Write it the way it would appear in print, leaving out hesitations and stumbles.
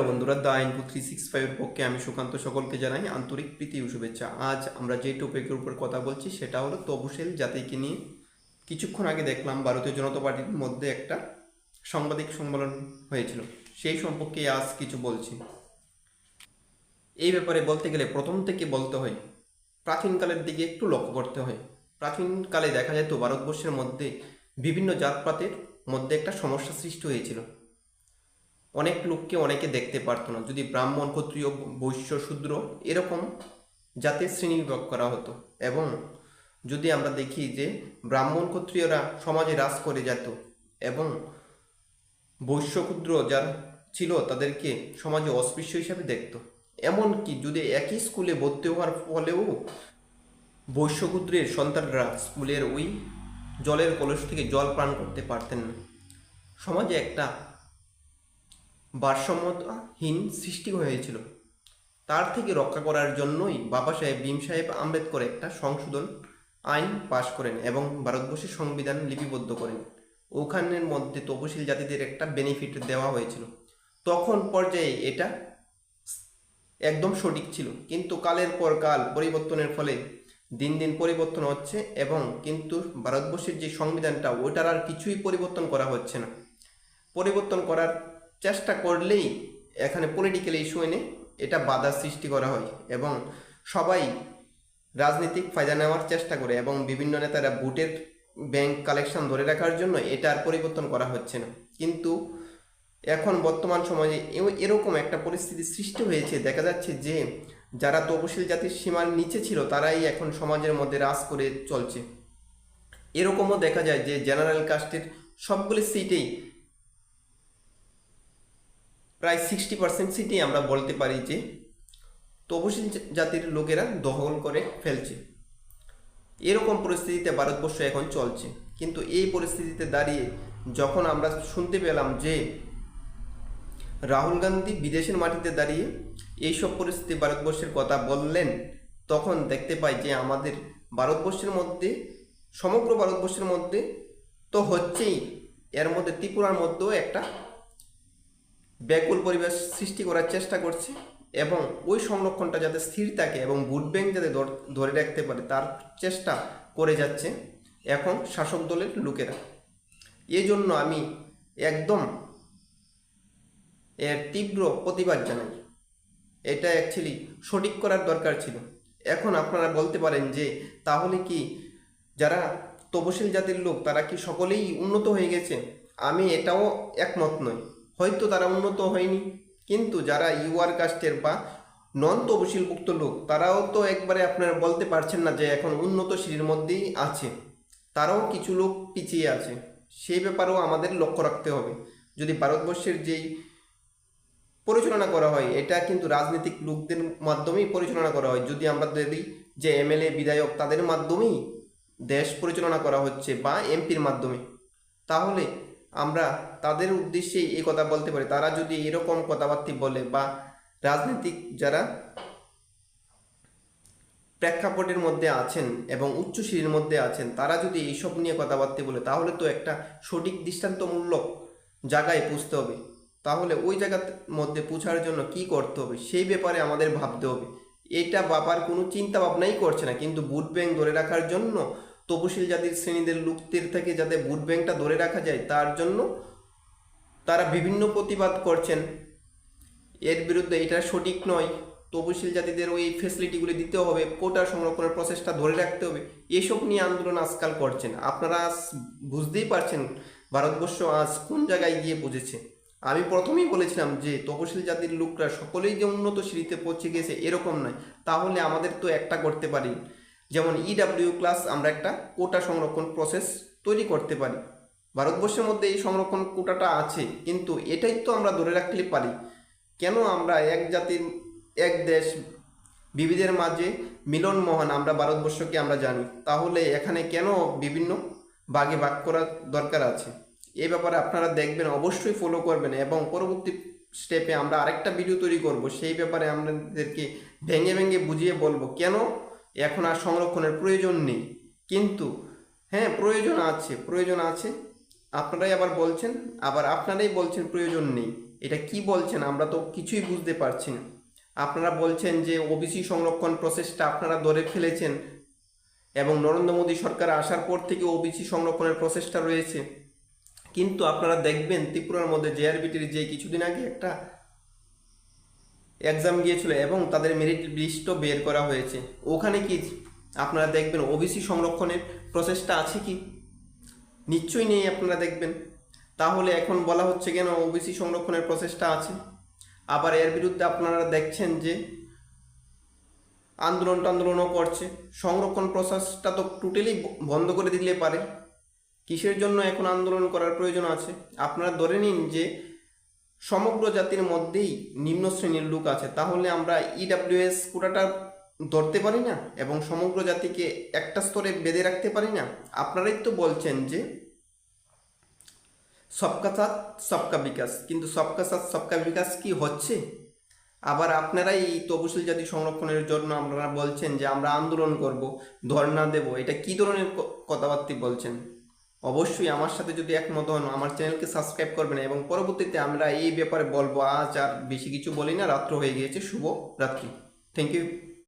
বন্ধুরা, দ্য ইনপু 365 পক্ষে আমি সুকান্ত সকলকে জানাই আন্তরিক প্রীতি ও শুভেচ্ছা। আজ আমরা যে টপিকের উপর কথা বলছি সেটা হলো তফসিল জাতিকে নিয়ে। কিছুক্ষণ আগে দেখলাম ভারতীয় জনতা পার্টির মধ্যে একটা সাংবাদিক সম্মেলন হয়েছিল, সেই সম্পর্কে আজ কিছু বলছি। এই ব্যাপারে বলতে গেলে প্রথম থেকে বলতে হয়, প্রাচীনকালের দিকে একটু লক্ষ্য করতে হয়। প্রাচীনকালে দেখা যেত ভারতবর্ষের মধ্যে বিভিন্ন জাতপাতের মধ্যে একটা সমস্যা সৃষ্টি হয়েছিল। অনেক লোককে অনেকে দেখতে পারতো না, যদি ব্রাহ্মণ, ক্ষত্রিয়, বৈশ্য, শূদ্র এরকম জাতের শ্রেণীবিভাগ করা হতো। এবং যদি আমরা দেখি যে ব্রাহ্মণ ক্ষত্রিয়রা সমাজে রাজ করে যেত এবং বৈশ্য ক্ষুদ্র যারা ছিল তাদেরকে সমাজে অস্পৃশ্য হিসাবে দেখত। এমনকি যদি একই স্কুলে ভর্তি হওয়ার ফলেও বৈশ্য ক্ষুদ্রের সন্তানরা স্কুলের ওই জলের কলস থেকে জল পান করতে পারতেন না। সমাজে একটা ভারসাম্যহীন সৃষ্টি হয়েছিল। তার থেকে রক্ষা করার জন্যই বাবা সাহেব ভীম সাহেব আম্বেদকর একটা সংশোধন আইন পাশ করেন এবং ভারতবর্ষের সংবিধান লিপিবদ্ধ করেন। ওখানের মধ্যে তপশিল জাতিদের একটা বেনিফিট দেওয়া হয়েছিল। তখন পর্যায়ে এটা একদম সঠিক ছিল, কিন্তু কালের পর কাল পরিবর্তনের ফলে দিন দিন পরিবর্তন হচ্ছে এবং কিন্তু ভারতবর্ষের যে সংবিধানটা ওটার আর কিছুই পরিবর্তন করা হচ্ছে না। পরিবর্তন করার চেষ্টা করলেই এখানে পলিটিক্যাল ইস্যু এনে এটা বাধা সৃষ্টি করা হয় এবং সবাই রাজনৈতিক ফায়দা নেওয়ার চেষ্টা করে এবং বিভিন্ন নেতারা ভোটের ব্যাংক কালেকশন ধরে রাখার জন্য এটা আর পরিবর্তন করা হচ্ছে না। কিন্তু এখন বর্তমান সমাজে এরকম একটা পরিস্থিতি সৃষ্টি হয়েছে, দেখা যাচ্ছে যে যারা তপশিল জাতির সীমার নিচে ছিল তারাই এখন সমাজের মধ্যে রাজ করে চলছে। এরকমও দেখা যায় যে জেনারেল কাস্টের সবগুলি সিটেই প্রায় 60% সিটেই আমরা বলতে পারি যে তপশিল জাতির লোকেরা দখল করে ফেলছে। এরকম পরিস্থিতিতে ভারতবর্ষ এখন চলছে। কিন্তু এই পরিস্থিতিতে দাঁড়িয়ে যখন আমরা শুনতে পেলাম যে রাহুল গান্ধী বিদেশের মাটিতে দাঁড়িয়ে এইসব পরিস্থিতি ভারতবর্ষের কথা বললেন, তখন দেখতে পাই যে আমাদের ভারতবর্ষের মধ্যে, সমগ্র ভারতবর্ষের মধ্যে তো হচ্ছেই, এর মধ্যে ত্রিপুরার মধ্যেও একটা ব্যাকুল পরিবেশ সৃষ্টি করার চেষ্টা করছে এবং ওই সংরক্ষণটা যাতে স্থির থাকে এবং ভোট ব্যাংক যাতে ধরে রাখতে পারে তার চেষ্টা করে যাচ্ছে এখন শাসক দলের লোকেরা। এই জন্য আমি একদম এর তীব্র প্রতিবাদ জানাই। এটা অ্যাকচুয়ালি সঠিক করার দরকার ছিল। এখন আপনারা বলতে পারেন যে তাহলে কি যারা তপশিল জাতির লোক তারা কি সকলেই উন্নত হয়ে গেছে? আমি এটাও একমত নই, হয়তো তারা উন্নত হয়নি, কিন্তু যারা ইউআর কাস্টের বা নন তপশিলভুক্ত লোক তারাও তো একবারে আপনারা বলতে পারছেন না যে এখন উন্নত শ্রেণীর মধ্যেই আছে, তারাও কিছু লোক পিছিয়ে আছে। সেই ব্যাপারেও আমাদের লক্ষ্য রাখতে হবে। যদি ভারতবর্ষের যেই পরিচালনা করা হয় এটা কিন্তু রাজনৈতিক লোকদের মাধ্যমেই পরিচালনা করা হয়, যদি আমরা দেখি যে এমএলএ বিধায়ক তাদের মাধ্যমেই দেশ পরিচালনা করা হচ্ছে বা এমপির মাধ্যমে, তাহলে আমরা তাদের উদ্দেশ্যেই এই কথা বলতে পারি। তারা যদি এরকম কথাবার্তা বলে বা রাজনৈতিক যারা প্রেক্ষাপটের মধ্যে আছেন এবং উচ্চ শ্রেণীর মধ্যে আছেন তারা যদি এইসব নিয়ে কথাবার্তা বলে, তাহলে তো একটা সঠিক দৃষ্টান্তমূলক জায়গায় পৌঁছতে হবে। তাহলে ওই জায়গার মধ্যে পৌঁছার জন্য কি করতে হবে সেই ব্যাপারে আমাদের ভাবতে হবে। এটা বাবার কোনো চিন্তা ভাবনাই করছে না, কিন্তু ভোট ব্যাংক ধরে রাখার জন্য তপশিল জাতির শ্রেণীদের লোকদের থেকে যাতে ভোট ব্যাংকটা ধরে রাখা যায় তার জন্য তারা বিভিন্ন প্রতিবাদ করছেন। এর বিরুদ্ধে এটা সঠিক নয়, তপশিল জাতিদের ওই ফেসিলিটিগুলি দিতে হবে, কোটা সংরক্ষণের প্রসেসটা ধরে রাখতে হবে, এসব নিয়ে আন্দোলন আজকাল করছেন। আপনারা আজ বুঝতেই পারছেন ভারতবর্ষ আজ কোন জায়গায় গিয়ে বুঝেছে। আমি প্রথমেই বলেছিলাম যে তপশিল জাতির লোকরা সকলেই যে উন্নত শ্রেণীতে পৌঁছে গেছে এরকম নয়। তাহলে আমাদের তো একটা করতে পারি, যেমন ইডাব্লিউ ক্লাস আমরা একটা কোটা সংরক্ষণ প্রসেস তৈরি করতে পারি। ভারতবর্ষের মধ্যে এই সংরক্ষণ কোটাটা আছে, কিন্তু এটাই তো আমরা ধরে রাখলে পারি। কেন আমরা এক জাতির এক দেশ বিবিধের মাঝে মিলন মহান আমরা ভারতবর্ষকে আমরা জানি, তাহলে এখানে কেন বিভিন্ন ভাগে ভাগ করার দরকার আছে? এই ব্যাপারে আপনারা দেখবেন, অবশ্যই ফলো করবেন এবং পরবর্তী স্টেপে আমরা আরেকটা ভিডিও তৈরি করব, সেই ব্যাপারে আমাদেরকে ভেঙে ভেঙে বুঝিয়ে বলবো কেন এখন আর সংরক্ষণের প্রয়োজন নেই। কিন্তু হ্যাঁ, প্রয়োজন আছে, প্রয়োজন আছে। আপনারাই আবার বলছেন, আবার আপনারাই বলছেন প্রয়োজন নেই। এটা কি বলছেন আমরা তো কিছুই বুঝতে পারছি না। আপনারা বলছেন যে ওবিসি সংরক্ষণ প্রসেসটা আপনারা ধরে ফেলেছেন এবং নরেন্দ্র মোদী সরকার আসার পর থেকে ওবিসি সংরক্ষণের প্রসেসটা রয়েছে, কিন্তু আপনারা দেখবেন ত্রিপুরার মধ্যে জেআরবিটির যে কিছুদিন আগে একটা এক্সাম গিয়েছিল এবং তাদের মেরিট লিস্টও বের করা হয়েছে, ওখানে কি আপনারা দেখবেন ওবিসি সংরক্ষণের প্রসেসটা আছে কি? নিশ্চয়ই নেই, আপনারা দেখবেন। তাহলে এখন বলা হচ্ছে কেন ওবিসি সংরক্ষণের প্রসেসটা আছে? আবার এর বিরুদ্ধে আপনারা দেখছেন যে আন্দোলনও করছে। সংরক্ষণ প্রসেসটা তো টোটালি বন্ধ করে দিলে পারে, কিসের জন্য এখন আন্দোলন করার প্রয়োজন আছে? আপনারা ধরে নিন যে সমগ্র জাতির মধ্যেই নিম্ন শ্রেণীর লোক আছে, তাহলে আমরা ইডাব্লিউএস কোটাটা ধরতে পারি না এবং সমগ্র জাতিকে একটা স্তরে বেঁধে রাখতে পারি না? আপনারাই তো বলছেন যে সবকা সাথ সবকা বিকাশ, কিন্তু সবকা সাথ সবকা বিকাশ কি হচ্ছে? আবার আপনারাই এই তপশিলি জাতি সংরক্ষণের জন্য আপনারা বলছেন যে আমরা আন্দোলন করব, ধর্ণা দেব। এটা কি ধরনের কথাবার্তা বলছেন? অবশ্যই আমার সাথে যদি একমত হন আমার চ্যানেলকে সাবস্ক্রাইব করবেন এবং পরবর্তীতে আমরা এই ব্যাপারে বলবো। আজ আর বেশি কিছু বলি না, রাত্র হয়ে গিয়েছে। শুভ রাত্রি। Thank you.